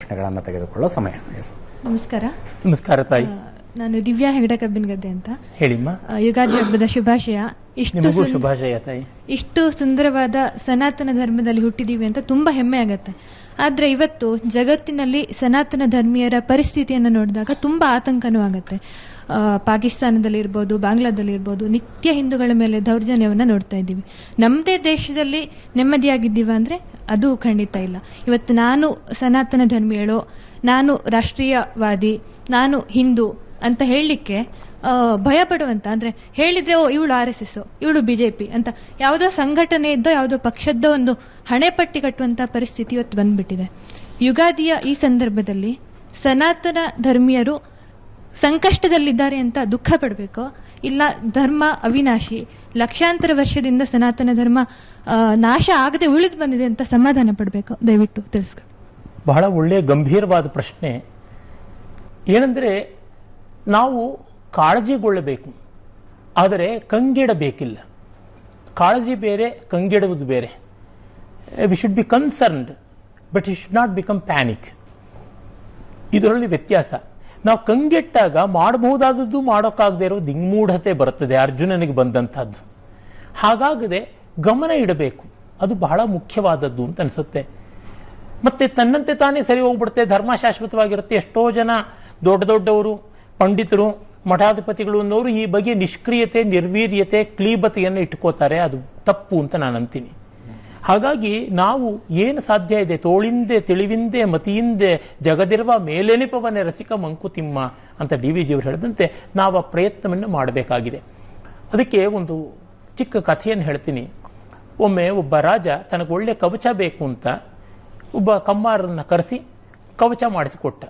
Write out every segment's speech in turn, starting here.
ಪ್ರಶ್ನೆಗಳನ್ನು ತೆಗೆದುಕೊಳ್ಳೋ ಸಮಯ. ನಮಸ್ಕಾರ. ನಮಸ್ಕಾರ ತಾಯಿ. ನಾನು ದಿವ್ಯಾ ಹೆಗಡೆ ಕಬ್ಬಿನಗದ್ದೆ ಅಂತ. ಹೇಳಿಮ್ಮ. ಯುಗಾದಿ ಹಬ್ಬದ ಶುಭಾಶಯ. ಶುಭಾಶಯ ತಾಯಿ. ಇಷ್ಟು ಸುಂದರವಾದ ಸನಾತನ ಧರ್ಮದಲ್ಲಿ ಹುಟ್ಟಿದೀವಿ ಅಂತ ತುಂಬಾ ಹೆಮ್ಮೆ ಆಗತ್ತೆ. ಆದ್ರೆ ಇವತ್ತು ಜಗತ್ತಿನಲ್ಲಿ ಸನಾತನ ಧರ್ಮೀಯರ ಪರಿಸ್ಥಿತಿಯನ್ನು ನೋಡಿದಾಗ ತುಂಬಾ ಆತಂಕನೂ ಆಗತ್ತೆ. ಪಾಕಿಸ್ತಾನದಲ್ಲಿರ್ಬೋದು, ಬಾಂಗ್ಲಾದಲ್ಲಿರ್ಬೋದು ನಿತ್ಯ ಹಿಂದೂಗಳ ಮೇಲೆ ದೌರ್ಜನ್ಯವನ್ನ ನೋಡ್ತಾ ಇದ್ದೀವಿ. ನಮ್ಮದೇ ದೇಶದಲ್ಲಿ ನೆಮ್ಮದಿಯಾಗಿದ್ದೀವ ಅಂದ್ರೆ ಅದು ಖಂಡಿತ ಇಲ್ಲ. ಇವತ್ತು ನಾನು ಸನಾತನ ಧರ್ಮೀಯಳು, ನಾನು ರಾಷ್ಟ್ರೀಯವಾದಿ, ನಾನು ಹಿಂದೂ ಅಂತ ಹೇಳಲಿಕ್ಕೆ ಭಯ ಪಡುವಂತ, ಅಂದ್ರೆ ಹೇಳಿದ್ರೆ ಇವಳು RSS, ಇವಳು BJP ಅಂತ ಯಾವುದೋ ಸಂಘಟನೆಯದ್ದೋ ಯಾವುದೋ ಪಕ್ಷದ್ದೋ ಒಂದು ಹಣೆಪಟ್ಟಿ ಕಟ್ಟುವಂತ ಪರಿಸ್ಥಿತಿ ಇವತ್ತು ಬಂದ್ಬಿಟ್ಟಿದೆ. ಯುಗಾದಿಯ ಈ ಸಂದರ್ಭದಲ್ಲಿ ಸನಾತನ ಧರ್ಮೀಯರು ಸಂಕಷ್ಟದಲ್ಲಿದ್ದಾರೆ ಅಂತ ದುಃಖ ಪಡಬೇಕು, ಇಲ್ಲ ಧರ್ಮ ಅವಿನಾಶಿ, ಲಕ್ಷಾಂತರ ವರ್ಷದಿಂದ ಸನಾತನ ಧರ್ಮ ನಾಶ ಆಗದೆ ಉಳಿದು ಬಂದಿದೆ ಅಂತ ಸಮಾಧಾನ ಪಡಬೇಕು? ದಯವಿಟ್ಟು ತಿಳಿಸ್ಕೊಳ್ಳಿ. ಬಹಳ ಒಳ್ಳೆಯ ಗಂಭೀರವಾದ ಪ್ರಶ್ನೆ. ಏನಂದ್ರೆ ನಾವು ಕಾಳಜಿಗೊಳ್ಳಬೇಕು, ಆದರೆ ಕಂಗೆಡಬೇಕಿಲ್ಲ. ಕಾಳಜಿ ಬೇರೆ, ಕಂಗೆಡುವುದು ಬೇರೆ. We should be concerned but it should not become panic. ಇದರಲ್ಲಿ ವ್ಯತ್ಯಾಸ. ನಾವು ಕಂಗೆಟ್ಟಾಗ ಮಾಡಬಹುದಾದದ್ದು ಮಾಡೋಕ್ಕಾಗದೇ ಇರೋ ದಿಗ್ಮೂಢತೆ ಬರುತ್ತದೆ, ಅರ್ಜುನನಿಗೆ ಬಂದಂತಹದ್ದು. ಹಾಗಾಗದೆ ಗಮನ ಇಡಬೇಕು, ಅದು ಬಹಳ ಮುಖ್ಯವಾದದ್ದು ಅಂತ ಅನಿಸುತ್ತೆ. ಮತ್ತೆ ತನ್ನಂತೆ ತಾನೇ ಸರಿ ಹೋಗ್ಬಿಡುತ್ತೆ, ಧರ್ಮ ಶಾಶ್ವತವಾಗಿರುತ್ತೆ. ಎಷ್ಟೋ ಜನ ದೊಡ್ಡ ದೊಡ್ಡವರು, ಪಂಡಿತರು, ಮಠಾಧಿಪತಿಗಳು ಅನ್ನೋರು ಈ ಬಗ್ಗೆ ನಿಷ್ಕ್ರಿಯತೆ, ನಿರ್ವೀರ್ಯತೆ, ಕ್ಲೀಬತೆಯನ್ನು ಇಟ್ಕೋತಾರೆ. ಅದು ತಪ್ಪು ಅಂತ ನಾನು ಅಂತೀನಿ. ಹಾಗಾಗಿ ನಾವು ಏನು ಸಾಧ್ಯ ಇದೆ, ತೋಳಿಂದೆ ತಿಳಿವಿಂದೆ ಮತಿಯಿಂದೆ ಜಗದಿರುವ ಮೇಲೆನಿಪವನೆ ರಸಿಕ ಮಂಕುತಿಮ್ಮ ಅಂತ DVG ಅವರು ಹೇಳಿದಂತೆ ನಾವು ಆ ಪ್ರಯತ್ನವನ್ನು ಮಾಡಬೇಕಾಗಿದೆ. ಅದಕ್ಕೆ ಒಂದು ಚಿಕ್ಕ ಕಥೆಯನ್ನು ಹೇಳ್ತೀನಿ. ಒಮ್ಮೆ ಒಬ್ಬ ರಾಜ ತನಗೆ ಒಳ್ಳೆ ಕವಚ ಬೇಕು ಅಂತ ಒಬ್ಬ ಕಮ್ಮಾರನ್ನ ಕರೆಸಿ ಕವಚ ಮಾಡಿಸಿಕೊಟ್ಟ.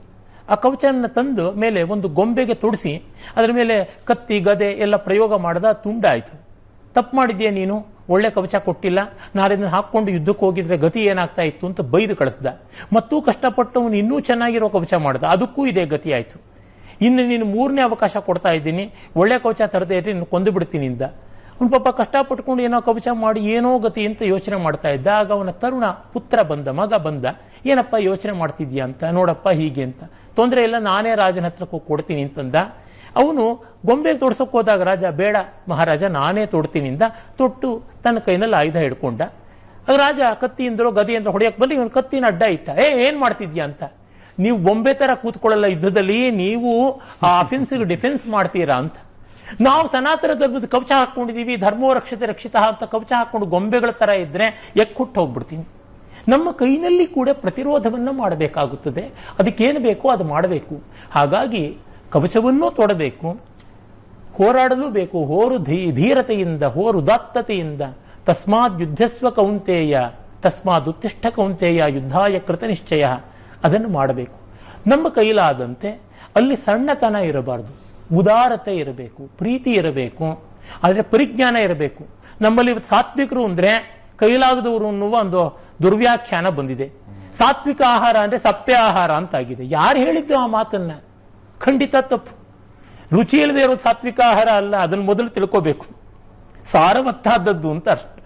ಆ ಕವಚನ ತಂದು ಮೇಲೆ ಒಂದು ಗೊಂಬೆಗೆ ತೊಡಿಸಿ ಅದರ ಮೇಲೆ ಕತ್ತಿ ಗದೆ ಎಲ್ಲ ಪ್ರಯೋಗ ಮಾಡದ, ತುಂಡಾಯಿತು. ತಪ್ಪು ಮಾಡಿದ್ಯಾ ನೀನು, ಒಳ್ಳೆ ಕವಚ ಕೊಟ್ಟಿಲ್ಲ, ನಾರಿನ ಹಾಕೊಂಡು ಯುದ್ಧಕ್ಕೆ ಹೋಗಿದ್ರೆ ಗತಿ ಏನಾಗ್ತಾ ಇತ್ತು ಅಂತ ಬೈದು ಕಳಿಸ್ದ. ಮತ್ತೂ ಕಷ್ಟಪಟ್ಟು ಅವನು ಇನ್ನೂ ಚೆನ್ನಾಗಿರೋ ಕವಚ ಮಾಡ್ದ, ಅದಕ್ಕೂ ಇದೇ ಗತಿ ಆಯ್ತು. ಇನ್ನು ನೀನು 3ನೇ ಅವಕಾಶ ಕೊಡ್ತಾ ಇದ್ದೀನಿ, ಒಳ್ಳೆ ಕವಚ ತರದೇ ಇದ್ರೆ ನೀನು ಕೊಂದು ಬಿಡ್ತೀನಿ ಇಂದ. ಅವನು ಪಾಪ ಕಷ್ಟಪಟ್ಕೊಂಡು ಏನೋ ಕವಚ ಮಾಡಿ ಏನೋ ಗತಿ ಅಂತ ಯೋಚನೆ ಮಾಡ್ತಾ ಇದ್ದ. ಆಗ ಅವನ ತರುಣ ಪುತ್ರ ಬಂದ, ಮಗ ಬಂದ. ಏನಪ್ಪ ಯೋಚನೆ ಮಾಡ್ತಿದ್ಯಾ ಅಂತ. ನೋಡಪ್ಪ ಹೀಗೆ ಅಂತ. ತೊಂದರೆ ಇಲ್ಲ, ನಾನೇ ರಾಜನ ಹತ್ರಕ್ಕೆ ಕೊಡ್ತೀನಿ ಅಂತಂದ. ಅವನು ಗೊಂಬೆ ತೋಡ್ಸಕ್ ಹೋದಾಗ ರಾಜ ಬೇಡ ಮಹಾರಾಜ ನಾನೇ ತೊಡ್ತೀನಿ ಇಂದ. ತೊಟ್ಟು ತನ್ನ ಕೈನಲ್ಲಿ ಆಯುಧ ಹಿಡ್ಕೊಂಡ. ರಾಜ ಕತ್ತಿಯಿಂದಲೋ ಗದೆಯಿಂದ ಹೊಡೆಯಕ್ ಬಂದು ಇವನು ಕತ್ತಿನ ಅಡ್ಡ ಇಟ್ಟ. ಏನ್ ಮಾಡ್ತಿದ್ಯಾ ಅಂತ. ನೀವು ಬೊಂಬೆ ತರ ಕೂತ್ಕೊಳ್ಳಲ್ಲ ಯುದ್ಧದಲ್ಲಿ, ನೀವು ಆ ಅಫೆನ್ಸ್ಗೆ ಡಿಫೆನ್ಸ್ ಮಾಡ್ತೀರಾ ಅಂತ. ನಾವು ಸನಾತನ ಧರ್ಮದ ಕವಚ ಹಾಕೊಂಡಿದೀವಿ, ಧರ್ಮೋ ರಕ್ಷತೆ ರಕ್ಷಿತ ಅಂತ ಕವಚ ಹಾಕೊಂಡು ಗೊಂಬೆಗಳ ತರ ಇದ್ರೆ ಎಕ್ಕುಟ್ಟು ಹೋಗ್ಬಿಡ್ತೀನಿ. ನಮ್ಮ ಕೈನಲ್ಲಿ ಕೂಡ ಪ್ರತಿರೋಧವನ್ನು ಮಾಡಬೇಕಾಗುತ್ತದೆ. ಅದಕ್ಕೇನು ಬೇಕೋ ಅದು ಮಾಡಬೇಕು. ಹಾಗಾಗಿ ಕವಚವನ್ನೂ ತೊಡಬೇಕು, ಹೋರಾಡಲೂ ಬೇಕು. ಹೋರು ಧೀರತೆಯಿಂದ, ಹೋರು ಉದಾತ್ತತೆಯಿಂದ. ತಸ್ಮಾದ್ ಯುದ್ಧಸ್ವ ಕೌಂತೆಯ, ತಸ್ಮಾದ್ ಉತ್ತಿಷ್ಠ ಕೌಂತೆಯ ಯುದ್ಧಾಯ ಕೃತ ನಿಶ್ಚಯ. ಅದನ್ನು ಮಾಡಬೇಕು. ನಮ್ಮ ಕೈಲಾದಂತೆ ಅಲ್ಲಿ ಸಣ್ಣತನ ಇರಬಾರದು, ಉದಾರತೆ ಇರಬೇಕು, ಪ್ರೀತಿ ಇರಬೇಕು, ಆದರೆ ಪರಿಜ್ಞಾನ ಇರಬೇಕು. ನಮ್ಮಲ್ಲಿ ಸಾತ್ವಿಕರು ಅಂದ್ರೆ ಕೈಲಾಗದವರು ಅನ್ನುವ ಒಂದು ದುರ್ವ್ಯಾಖ್ಯಾನ ಬಂದಿದೆ. ಸಾತ್ವಿಕ ಆಹಾರ ಅಂದ್ರೆ ಸಪ್ಪೆ ಆಹಾರ ಅಂತಾಗಿದೆ. ಯಾರು ಹೇಳಿದ್ದು ಆ ಮಾತನ್ನ? ಖಂಡಿತ ತಪ್ಪು. ರುಚಿ ಇಲ್ಲದೆ ಇರೋದು ಸಾತ್ವಿಕ ಆಹಾರ ಅಲ್ಲ, ಅದನ್ನು ಮೊದಲು ತಿಳ್ಕೋಬೇಕು. ಸಾರವತ್ತಾದದ್ದು ಅಂತ ಅರ್ಥ.